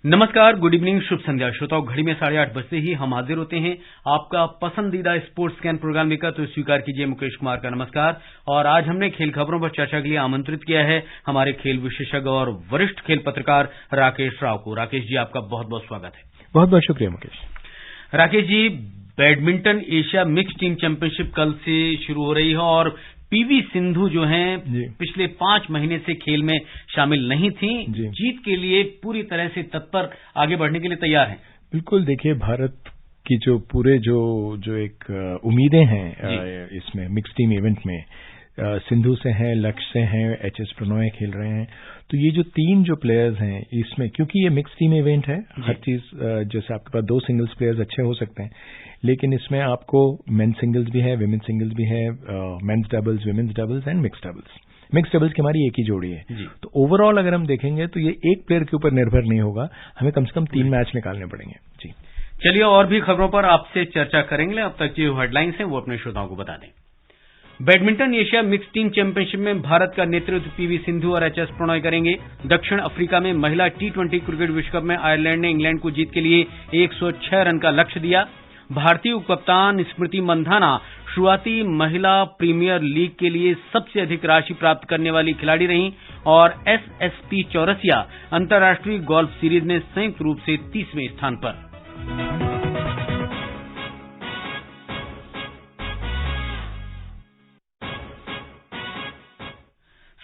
नमस्कार, good evening, शुभ संध्या श्रोताओं। घड़ी में 8:30 बजते ही हम हाजिर होते हैं आपका पसंदीदा स्पोर्ट्स स्कैन प्रोग्राम लेकर। तो स्वीकार कीजिए मुकेश कुमार का नमस्कार। और आज हमने खेल खबरों पर चर्चा के लिए आमंत्रित किया है हमारे खेल विशेषज्ञ और वरिष्ठ खेल पत्रकार राकेश राव को। राकेश जी, आपका बहुत बहुत स्वागत है। बहुत बहुत शुक्रिया Mukesh. Rakesh ji, badminton Asia mix team championship कल से शुरू हो रही है और पीवी सिंधु जो हैं पिछले 5 महीने से खेल में शामिल नहीं थी, जीत के लिए पूरी तरह से तत्पर आगे बढ़ने के लिए तैयार हैं। बिल्कुल, देखिए भारत की जो पूरे जो एक उम्मीदें हैं इसमें मिक्स टीम इवेंट में, सिंधु से हैं, लक्ष्य से हैं, एचएस प्रणॉय खेल रहे हैं। तो ये जो 3 जो प्लेयर्स हैं इसमें, क्योंकि ये मिक्स टीम इवेंट है, हर चीज जैसे आपके पास 2 सिंगल्स प्लेयर्स अच्छे हो सकते हैं, लेकिन इसमें आपको मेन सिंगल्स भी है, विमेन सिंगल्स भी है, men's doubles, women's doubles and mix doubles. Mix doubles की हमारी एक ही जोड़ी है। तो ओवरऑल अगर हम देखेंगे तो ये एक प्लेयर के ऊपर निर्भर नहीं होगा, हमें कम से कम 3 मैच निकालने पड़ेंगे। जी चलिए, और भी खबरों पर आपसे चर्चा करेंगे। अब तक जो हेडलाइंस हैं वो अपने श्रोताओं को बता दें। Badminton Asia mix team championship में भारत का नेतृत्व पीवी सिंधु और एचएस प्रणॉय करेंगे। दक्षिण अफ्रीका में महिला T20 क्रिकेट विश्व कप में आयरलैंड ने इंग्लैंड को जीत के लिए 106 रन का लक्ष्य दिया। भारतीय उप कप्तान स्मृति मंधाना शुरुआती महिला प्रीमियर लीग के लिए सबसे अधिक राशि प्राप्त करने वाली खिलाड़ी रहीं और SSP चौरसिया अंतर्राष्ट्रीय गोल्फ सीरीज में संयुक्त रूप से 30वें स्थान पर।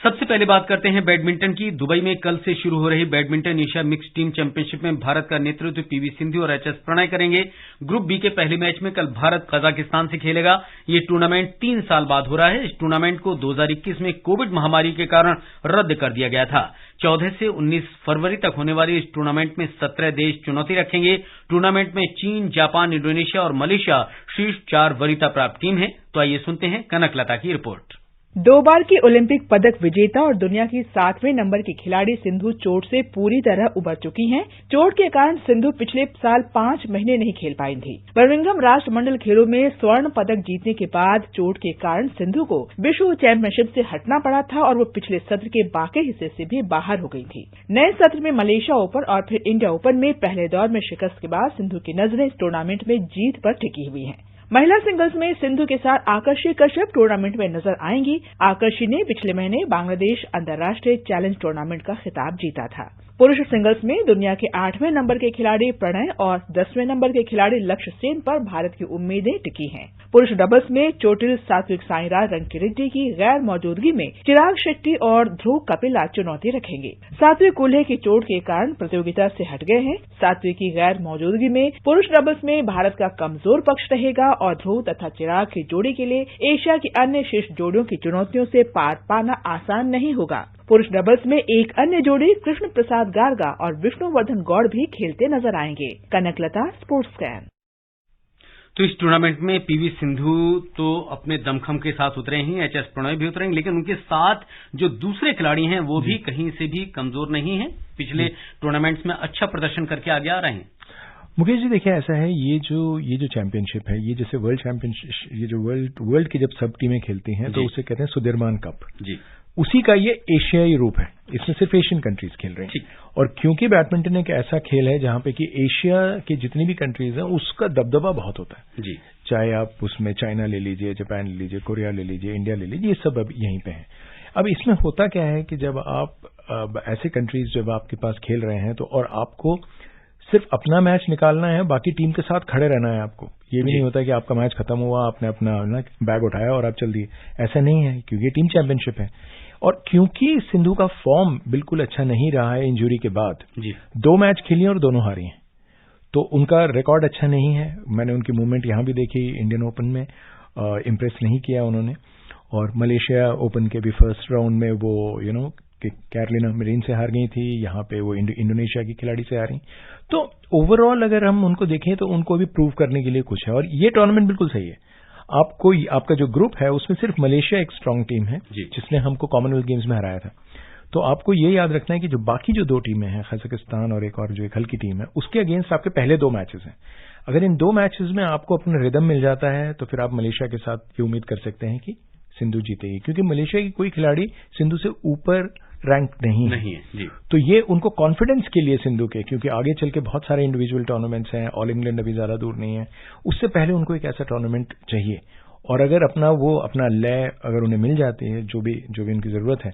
सबसे पहले बात करते हैं बैडमिंटन की। दुबई में कल से शुरू हो रही badminton Asia mix team championship में भारत का नेतृत्व पीवी सिंधु और एचएस प्रणॉय करेंगे। ग्रुप बी के पहले मैच में कल भारत कजाकिस्तान से खेलेगा। ये टूर्नामेंट 3 साल बाद हो रहा है। इस टूर्नामेंट को 2021 में कोविड महामारी के कारण रद्द कर दिया गया था। 14 से 19 फरवरी तक होने वाली इस टूर्नामेंट में 17 देश चुनौती रखेंगे। टूर्नामेंट में चीन, जापान, इंडोनेशिया और मलेशिया शीर्ष 4 वरीयता प्राप्त टीम है। तो आइए सुनते हैं कनक लता की रिपोर्ट। 2 बार की ओलंपिक पदक विजेता और दुनिया की 7वें नंबर की खिलाड़ी सिंधु चोट से पूरी तरह उबर चुकी हैं। चोट के कारण सिंधु पिछले साल 5 महीने नहीं खेल पाई थी। बर्मिंघम राष्ट्रमंडल खेलों में स्वर्ण पदक जीतने के बाद चोट के कारण सिंधु को विश्व चैंपियनशिप से हटना पड़ा था और वो पिछले सत्र के बाकी हिस्से से भी बाहर हो गई थी। नए सत्र में मलेशिया ओपन और फिर इंडिया ओपन में पहले दौर में शिकस्त के बाद सिंधु की नजरें इस टूर्नामेंट में जीत पर टिकी हुई हैं। महिला सिंगल्स में सिंधु के साथ आकर्षि कश्यप टूर्नामेंट में नजर आएंगी। आकर्षि ने पिछले महीने बांग्लादेश अंतर्राष्ट्रीय चैलेंज टूर्नामेंट का खिताब जीता था। पुरुष सिंगल्स में दुनिया के 8वें नंबर के खिलाड़ी प्रणय और 10वें नंबर के खिलाड़ी लक्ष्य सेन पर भारत की उम्मीदें टिकी हैं। पुरुष डबल्स में चोटिल सात्विक साईराज रंकीरेड्डी की गैर मौजूदगी में चिराग शेट्टी और ध्रुव कपिला चुनौती रखेंगे। सात्विक कूल्हे की चोट के कारण प्रतियोगिता से हट गए हैं। सात्विक की गैर मौजूदगी में पुरुष डबल्स में भारत का कमजोर पक्ष रहेगा और ध्रुव तथा चिराग की जोड़ी के लिए एशिया की अन्य शीर्ष जोड़ियों की चुनौतियों से पार पाना आसान नहीं होगा। पुरुष डबल्स में एक अन्य जोड़ी कृष्ण प्रसाद गारगा और विष्णुवर्धन गौड़ भी खेलते नजर आएंगे। Kanaklata, sports scan. तो इस टूर्नामेंट में पीवी सिंधु तो अपने दमखम के साथ उतरे हैं, एचएस प्रणॉय भी उतरेंगे, लेकिन उनके साथ जो दूसरे खिलाड़ी हैं वो भी कहीं से भी कमजोर नहीं हैं। पिछले टूर्नामेंट्स में अच्छा प्रदर्शन करके आगे आ रहे हैं। मुकेश जी, देखिए ऐसा है, ये जो चैंपियनशिप है, ये जैसे वर्ल्ड चैंपियनशिप, ये जो वर्ल्ड की जब सब टीमें खेलती हैं तो उसे कहते हैं सुदीर्मान कप जी। उसी का ये एशियाई रूप है। इसमें सिर्फ एशियन कंट्रीज खेल रहे हैं। और क्योंकि बैडमिंटन एक ऐसा खेल है जहां पे कि एशिया के जितनी भी कंट्रीज हैं उसका दबदबा बहुत होता है जी। चाहे आप उसमें चाइना ले लीजिए, जापान ले लीजिए, कोरिया ले लीजिए, इंडिया ले लीजिए, ये सब अब यहीं पे है। अब इसमें होता क्या है कि जब आप ऐसे कंट्रीज जब आपके पास खेल रहे हैं तो और आपको सिर्फ अपना मैच निकालना है, बाकी टीम के साथ खड़े रहना है आपको। ये भी नहीं होता कि आपका मैच खत्म हुआ, आपने अपना बैग उठाया और आप चल दिए, ऐसा नहीं है, क्योंकि टीम चैंपियनशिप है। और क्योंकि सिंधु का फॉर्म बिल्कुल अच्छा नहीं रहा है इंजरी के बाद, 2 मैच खेली और दोनों हारी हैं, तो उनका रिकॉर्ड अच्छा नहीं है। मैंने उनकी मूवमेंट यहां भी देखी, इंडियन ओपन में इम्प्रेस नहीं किया उन्होंने, और मलेशिया ओपन के भी फर्स्ट राउंड में वो कैरोलिना मरीन से हार गई थी, यहाँ पे वो इंडोनेशिया की खिलाड़ी से हारी। तो ओवरऑल अगर हम उनको देखें तो उनको भी प्रूव करने के लिए कुछ है, और ये टूर्नामेंट बिल्कुल सही है। आपका जो ग्रुप है उसमें सिर्फ मलेशिया एक स्ट्रांग टीम है जिसने हमको कॉमनवेल्थ गेम्स में हराया था। तो आपको ये याद रखना है कि जो बाकी जो 2 टीमें हैं, कजाकिस्तान और एक और जो एक हल्की टीम है, उसके अगेंस्ट आपके पहले 2 मैचेस हैं। अगर इन 2 मैचेस में आपको अपना रिदम मिल जाता है तो फिर आप मलेशिया के साथ ये उम्मीद कर सकते हैं कि सिंधु जीतेगी, क्योंकि मलेशिया की कोई खिलाड़ी सिंधु से ऊपर रैंक नहीं है जी। तो ये उनको कॉन्फिडेंस के लिए सिंधु के, क्योंकि आगे चल के बहुत सारे इंडिविजुअल टूर्नामेंट्स हैं, ऑल इंग्लैंड अभी ज्यादा दूर नहीं है, उससे पहले उनको एक ऐसा टूर्नामेंट चाहिए। और अगर अपना लय अगर उन्हें मिल जाती है जो भी उनकी जरूरत है,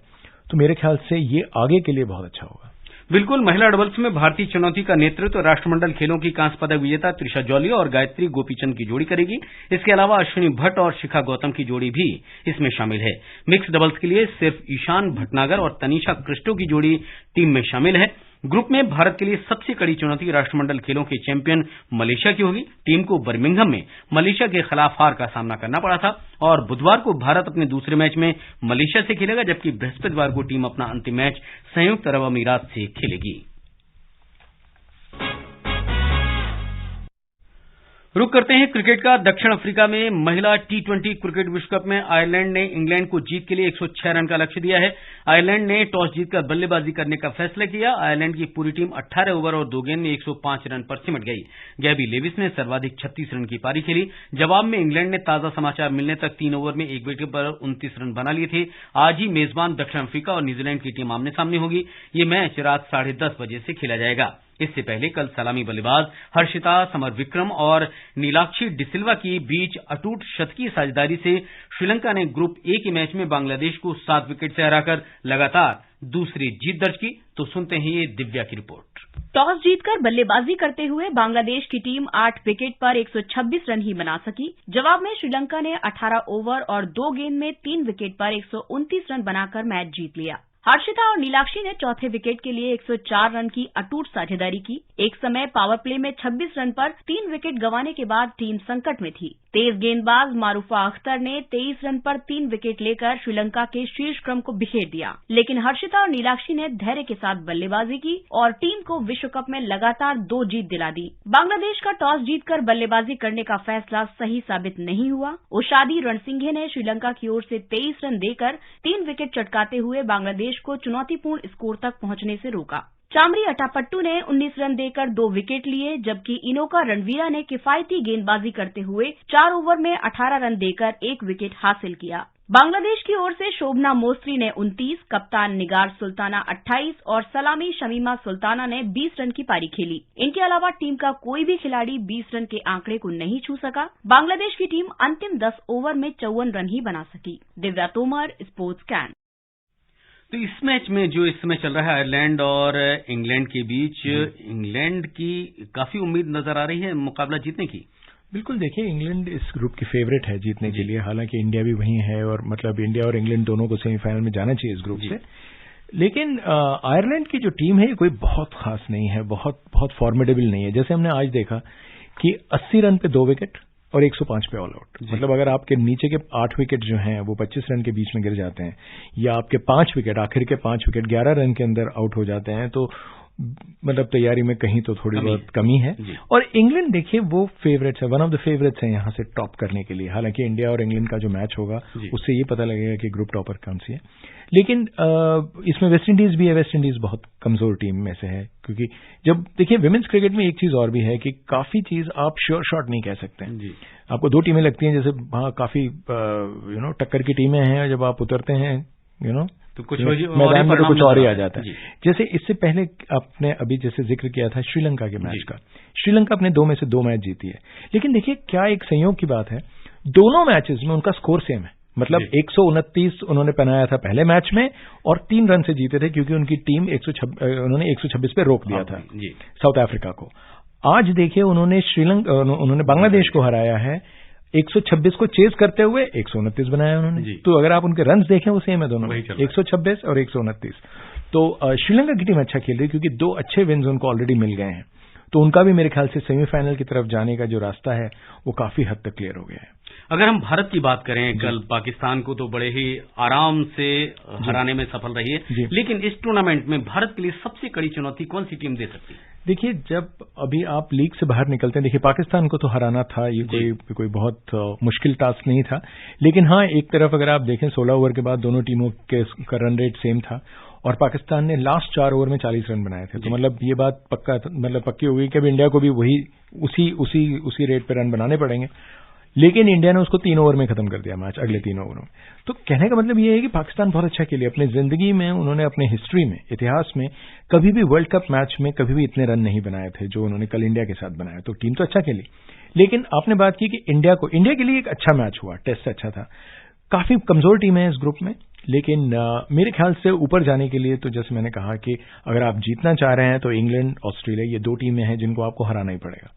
तो मेरे ख्याल से ये आगे के लिए बहुत अच्छा होगा। बिल्कुल। महिला डबल्स में भारतीय चुनौती का नेतृत्व राष्ट्रमंडल खेलों की कांस्य पदक विजेता त्रिशा जौली और गायत्री गोपीचंद की जोड़ी करेगी। इसके अलावा अश्विनी भट्ट और शिखा गौतम की जोड़ी भी इसमें शामिल है। मिक्स डबल्स के लिए सिर्फ ईशान भटनागर और तनीषा क्रिस्टो की जोड़ी टीम में शामिल है। ग्रुप में भारत के लिए सबसे कड़ी चुनौती राष्ट्रमंडल खेलों के चैंपियन मलेशिया की होगी। टीम को बर्मिंघम में मलेशिया के खिलाफ हार का सामना करना पड़ा था और बुधवार को भारत अपने दूसरे मैच में मलेशिया से खेलेगा, जबकि बृहस्पतिवार को टीम अपना अंतिम मैच संयुक्त अरब अमीरात से खेलेगी। रुक करते हैं क्रिकेट का। दक्षिण अफ्रीका में महिला T20 क्रिकेट विश्व कप में आयरलैंड ने इंग्लैंड को जीत के लिए 106 रन का लक्ष्य दिया है। आयरलैंड ने टॉस जीतकर बल्लेबाजी करने का फैसला किया। आयरलैंड की पूरी टीम 18 ओवर और 2 गेंद में 105 रन पर सिमट गई। गैबी लेविस ने सर्वाधिक 36 रन की पारी खेली। जवाब में इंग्लैंड ने ताजा समाचार मिलने तक 3 ओवर में 1 विकेट पर 29 रन बना लिए थे। आज ही मेजबान दक्षिण अफ्रीका और न्यूजीलैंड की टीम आमने सामने होगी। ये मैच रात 10:30 बजे से खेला जाएगा। इससे पहले कल सलामी बल्लेबाज हर्षिता समर विक्रम और नीलाक्षी डिसिल्वा की बीच अटूट शतकीय साझेदारी से श्रीलंका ने ग्रुप ए के मैच में बांग्लादेश को 7 विकेट से हराकर लगातार दूसरी जीत दर्ज की। तो सुनते हैं ये दिव्या की रिपोर्ट। टॉस जीतकर बल्लेबाजी करते हुए बांग्लादेश की टीम 8 विकेट पर 126 रन ही बना सकी। जवाब में श्रीलंका ने 18 ओवर और 2 गेंद में 3 विकेट पर 129 रन बनाकर मैच जीत लिया। हर्षिता और नीलाक्षी ने चौथे विकेट के लिए 104 रन की अटूट साझेदारी की। एक समय पावर प्ले में 26 रन पर 3 विकेट गंवाने के बाद टीम संकट में थी। तेज गेंदबाज मारूफा अख्तर ने 23 रन पर 3 विकेट लेकर श्रीलंका के शीर्ष क्रम को बिखेर दिया, लेकिन हर्षिता और नीलाक्षी ने धैर्य के साथ बल्लेबाजी की और टीम को विश्व कप में लगातार 2 जीत दिला दी। बांग्लादेश का टॉस जीतकर बल्लेबाजी करने का फैसला सही साबित नहीं हुआ। उषादी रणसिंघे ने श्रीलंका की ओर से 23 रन देकर 3 विकेट चटकाते हुए बांग्लादेश को चुनौतीपूर्ण स्कोर तक पहुंचने से रोका। चामरी अटापट्टू ने 19 रन देकर 2 विकेट लिए, जबकि इनोका रणवीरा ने किफायती गेंदबाजी करते हुए 4 ओवर में 18 रन देकर 1 विकेट हासिल किया। बांग्लादेश की ओर से शोभना मोस्त्री ने 29, कप्तान निगार सुल्ताना 28 और सलामी शमीमा सुल्ताना ने 20 रन की पारी खेली। इनके अलावा टीम का कोई भी खिलाड़ी 20 रन के आंकड़े को नहीं छू सका। बांग्लादेश की टीम अंतिम 10 ओवर में 54 रन ही बना सकी। Divya Tomar, sports can. तो इस मैच में जो इस समय चल रहा है आयरलैंड और इंग्लैंड के बीच, इंग्लैंड की काफी उम्मीद नजर आ रही है मुकाबला जीतने की। बिल्कुल, देखिए इंग्लैंड इस ग्रुप की फेवरेट है जीतने के लिए, हालांकि इंडिया भी वहीं है और मतलब इंडिया और इंग्लैंड दोनों को सेमीफाइनल में जाना चाहिए इस ग्रुप से। लेकिन आयरलैंड की जो टीम है कोई बहुत खास नहीं है, बहुत फॉर्मिडेबल नहीं है। जैसे हमने आज देखा कि 80 रन पे 2 विकेट और 105 पे ऑल आउट। मतलब अगर आपके नीचे के 8 विकेट जो हैं वो 25 रन के बीच में गिर जाते हैं, या आपके 5 विकेट आखिर के 5 विकेट 11 रन के अंदर आउट हो जाते हैं, तो मतलब तैयारी में कहीं तो थोड़ी बहुत कमी है। और इंग्लैंड देखिए वो फेवरेट्स है, वन ऑफ द फेवरेट्स है यहाँ से टॉप करने के लिए। हालांकि इंडिया और इंग्लैंड का जो मैच होगा उससे ये पता लगेगा कि ग्रुप टॉपर कौन सी है। लेकिन इसमें वेस्ट इंडीज भी है। वेस्ट इंडीज बहुत कमजोर टीम में से है, क्योंकि जब देखिए विमेंस क्रिकेट में एक चीज और भी है कि काफी चीज आप श्योर शॉट नहीं कह सकते हैं। आपको 2 टीमें लगती हैं, जैसे वहां काफी टक्कर की टीमें हैं, जब आप उतरते हैं तो कुछ मैदान में तो कुछ और ही आ जाता है। जैसे इससे पहले आपने अभी जैसे जिक्र किया था श्रीलंका के मैच का, श्रीलंका अपने 2 में से 2 मैच जीती है। लेकिन देखिए क्या एक संयोग की बात है, दोनों मैचेस में उनका स्कोर सेम है। मतलब 129 उन्होंने बनाया था पहले मैच में और 3 रन से जीते थे, क्योंकि उनकी टीम उन्होंने 126 पे रोक दिया था साउथ अफ्रीका को। आज देखिए उन्होंने बांग्लादेश को हराया है, 126 को चेज करते हुए 129 बनाया उन्होंने। तो अगर आप उनके रन्स देखें वो सेम है दोनों, 126 और 129। तो श्रीलंका की टीम अच्छा खेल रही है, क्योंकि 2 अच्छे विन्स उनको ऑलरेडी मिल गए हैं। तो उनका भी मेरे ख्याल से सेमीफाइनल की तरफ जाने का जो रास्ता है वो काफी हद तक क्लियर हो गया है। अगर हम भारत की बात करें, कल पाकिस्तान को तो बड़े ही आराम से हराने में सफल रही है, लेकिन इस टूर्नामेंट में भारत के लिए सबसे कड़ी चुनौती कौन सी टीम दे सकती है? देखिए जब अभी आप लीग से बाहर निकलते हैं, देखिए पाकिस्तान को तो हराना था, ये कोई बहुत मुश्किल टास्क नहीं था। लेकिन हाँ, एक तरफ अगर आप देखें 16 ओवर के बाद दोनों टीमों का रन रेट सेम था और पाकिस्तान ने लास्ट 4 ओवर में 40 रन बनाए थे। तो मतलब ये बात पक्की हो गई कि अब इंडिया को भी वही उसी रेट पर रन बनाने पड़ेंगे। लेकिन इंडिया ने उसको 3 ओवर में खत्म कर दिया मैच, अगले 3 ओवरों में। तो कहने का मतलब ये है कि पाकिस्तान बहुत अच्छा खेले। अपनी जिंदगी में उन्होंने, अपने हिस्ट्री में, इतिहास में कभी भी वर्ल्ड कप मैच में कभी भी इतने रन नहीं बनाए थे जो उन्होंने कल इंडिया के साथ बनाया। तो टीम तो अच्छा खेली, लेकिन आपने बात की कि इंडिया के लिए एक अच्छा मैच हुआ, टेस्ट अच्छा था। काफी कमजोर टीम है इस ग्रुप में, लेकिन मेरे ख्याल से ऊपर जाने के लिए तो जैसे मैंने कहा कि अगर आप जीतना चाह रहे हैं तो इंग्लैंड, ऑस्ट्रेलिया, ये 2 टीमें हैं जिनको आपको हराना ही पड़ेगा।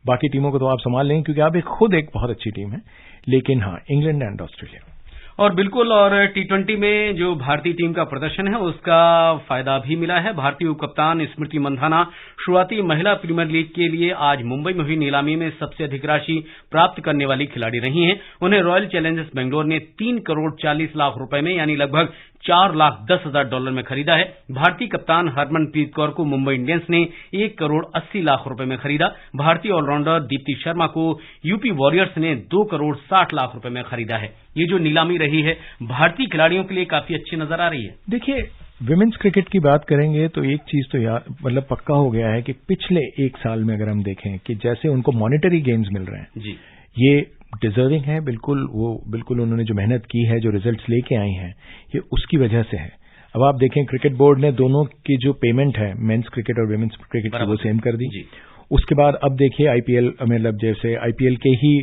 बाकी टीमों को तो आप संभाल लेंगे क्योंकि आप खुद एक बहुत अच्छी टीम है, लेकिन हाँ, इंग्लैंड एंड ऑस्ट्रेलिया। और बिल्कुल, और T20 में जो भारतीय टीम का प्रदर्शन है उसका फायदा भी मिला है। भारतीय उप कप्तान स्मृति मंधाना शुरुआती महिला प्रीमियर लीग के लिए आज मुंबई में हुई नीलामी में सबसे अधिक राशि प्राप्त करने वाली खिलाड़ी रही हैं। उन्हें रॉयल चैलेंजर्स बेंगलोर ने 3 करोड़ 40 लाख रुपए में, यानी लगभग $4,10,000 में खरीदा है। भारतीय कप्तान हरमनप्रीत कौर को मुंबई इंडियंस ने 1 करोड़ 80 लाख रुपए में खरीदा। भारतीय ऑलराउंडर दीप्ति शर्मा को यूपी वॉरियर्स ने 2 करोड़ 60 लाख रुपए में खरीदा है। ये जो नीलामी रही है भारतीय खिलाड़ियों के लिए काफी अच्छी नजर आ रही है। देखिए, विमेन्स क्रिकेट की बात करेंगे तो एक चीज तो यार मतलब पक्का हो गया है कि पिछले 1 साल में अगर हम देखें कि जैसे उनको मॉनेटरी गेन्स मिल रहे हैं जी, ये डिजर्विंग है, बिल्कुल उन्होंने जो मेहनत की है, जो रिजल्ट्स लेके आई हैं, ये उसकी वजह से है। अब आप देखें, क्रिकेट बोर्ड ने दोनों की जो पेमेंट है, मेंस क्रिकेट और वुमेन्स क्रिकेट की, वो सेम कर दी। उसके बाद अब देखिए आईपीएल, मतलब जैसे आईपीएल के ही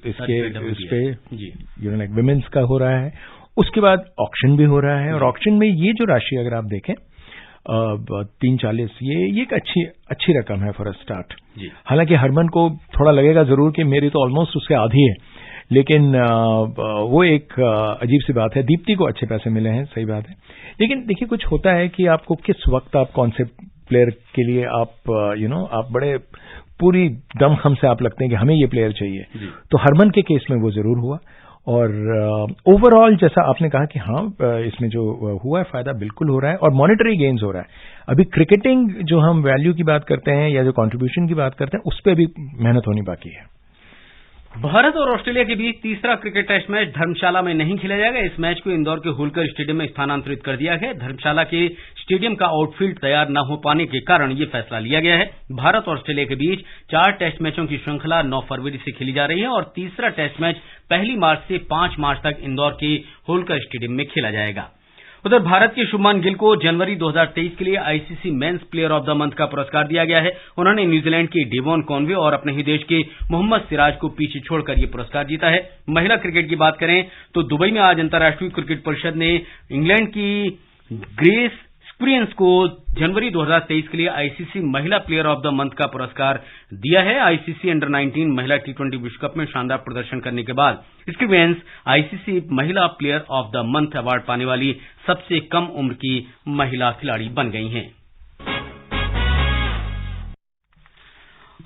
इस पे लाइक वुमेन्स का हो रहा है, उसके बाद ऑक्शन भी हो रहा है, और ऑक्शन में ये जो राशि अगर आप देखें 340, ये एक अच्छी रकम है फॉर अ स्टार्ट। हालांकि हरमन को थोड़ा लगेगा जरूर कि मेरी तो ऑलमोस्ट उससे आधी है, लेकिन वो एक अजीब सी बात है। दीप्ति को अच्छे पैसे मिले हैं, सही बात है, लेकिन देखिए कुछ होता है कि आपको किस वक्त आप कौन से प्लेयर के लिए आप आप बड़े पूरी दमखम से आप लगते हैं कि हमें ये प्लेयर चाहिए। तो हरमन के केस में वो जरूर हुआ, और ओवरऑल जैसा आपने कहा कि हाँ, इसमें जो हुआ है फायदा बिल्कुल हो रहा है, और मॉनेटरी गेन्स हो रहा है। अभी क्रिकेटिंग जो हम वैल्यू की बात करते हैं या जो कंट्रीब्यूशन की बात करते हैं, उस पर अभी मेहनत होनी बाकी है। भारत और ऑस्ट्रेलिया के बीच तीसरा क्रिकेट टेस्ट मैच धर्मशाला में नहीं खेला जाएगा। इस मैच को इंदौर के होलकर स्टेडियम में स्थानांतरित कर दिया गया है। धर्मशाला के स्टेडियम का आउटफील्ड तैयार न हो पाने के कारण यह फैसला लिया गया है। भारत और ऑस्ट्रेलिया के बीच 4 टेस्ट मैचों की श्रृंखला 9 फरवरी से खेली जा रही है, और तीसरा टेस्ट मैच 1 मार्च से 5 मार्च तक इंदौर के होलकर स्टेडियम में खेला जाएगा। उधर भारत के शुभमान गिल को जनवरी 2023 के लिए ICC men's player of the month का पुरस्कार दिया गया है। उन्होंने न्यूजीलैंड के डेवॉन कॉनवे और अपने ही देश के मोहम्मद सिराज को पीछे छोड़कर यह पुरस्कार जीता है। महिला क्रिकेट की बात करें तो दुबई में आज अंतर्राष्ट्रीय क्रिकेट परिषद ने इंग्लैंड की ग्रेस स्प्रियंस को जनवरी 2023 के लिए आईसीसी महिला प्लेयर ऑफ द मंथ का पुरस्कार दिया है। आईसीसी अंडर-19 महिला T20 विश्व कप में शानदार प्रदर्शन करने के बाद स्प्रियंस आईसीसी महिला player of the month award पाने वाली सबसे कम उम्र की महिला खिलाड़ी बन गई हैं।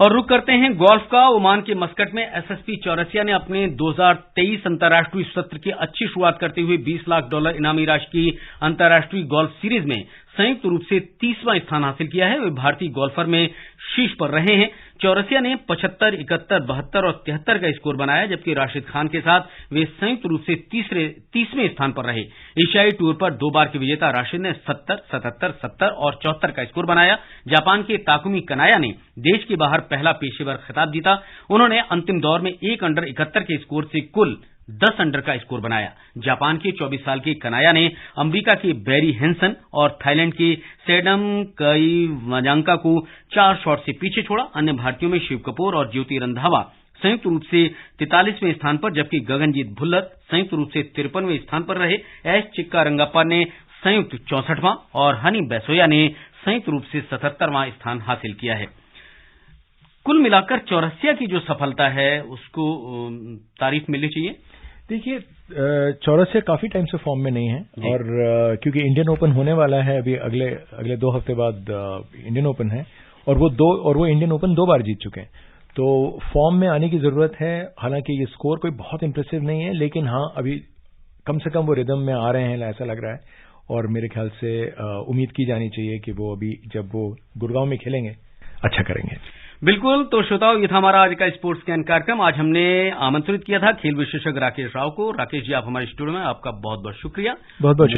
और रुक करते हैं गोल्फ का। ओमान के मस्कट में एसएसपी चौरसिया ने अपने 2023 अंतर्राष्ट्रीय सत्र की अच्छी शुरुआत करते हुए $20 लाख इनामी राशि की अंतर्राष्ट्रीय गोल्फ सीरीज में संयुक्त रूप से 30वां स्थान हासिल किया है। वे भारतीय गोल्फर में शीर्ष पर रहे हैं। चौरसिया ने 75, 71, 72 और 73 का स्कोर बनाया, जबकि राशिद खान के साथ वे संयुक्त रूप से 30वें स्थान पर रहे। एशियाई टूर पर 2 बार के विजेता राशिद ने 70, 77, 70 और 74 का स्कोर बनाया। जापान के ताकुमी कनाया ने देश के बाहर पहला पेशेवर खिताब जीता। उन्होंने अंतिम दौर में 1 अंडर 71 के स्कोर से कुल 10 अंडर का स्कोर बनाया। जापान के 24 साल के कनाया ने अमेरिका के बैरी हेंसन और थाईलैंड के सेडम कईवाजांका को 4 शॉट से पीछे छोड़ा। अन्य भारतीयों में शिव कपूर और ज्योति रंधावा संयुक्त रूप से 43वें स्थान पर, जबकि गगनजीत भुल्लर संयुक्त रूप से 53वें स्थान पर रहे। एस चिक्का रंगप्पा ने संयुक्त 64वां और हनी बैसोया ने संयुक्त रूप से 77वां स्थान हासिल किया है। कुल मिलाकर चौरसिया की जो सफलता है उसको तारीफ मिलनी चाहिए। देखिए, चौरसिया काफी टाइम से फॉर्म में नहीं है, और क्योंकि इंडियन ओपन होने वाला है अभी अगले 2 हफ्ते बाद इंडियन ओपन है, और वो इंडियन ओपन 2 बार जीत चुके हैं, तो फॉर्म में आने की जरूरत है। हालांकि ये स्कोर कोई बहुत इंप्रेसिव नहीं है, लेकिन हाँ अभी कम से कम वो रिदम में आ रहे हैं, ऐसा लग रहा है, और मेरे ख्याल से उम्मीद की जानी चाहिए कि वो अभी जब वो गुड़गांव में खेलेंगे अच्छा करेंगे। बिल्कुल। तो श्रोताओं, ये था हमारा आज का स्पोर्ट्स स्कैन कार्यक्रम। आज हमने आमंत्रित किया था खेल विशेषज्ञ राकेश राव को। राकेश जी, आप हमारे स्टूडियो में, आपका बहुत बहुत शुक्रिया। बहुत बहुत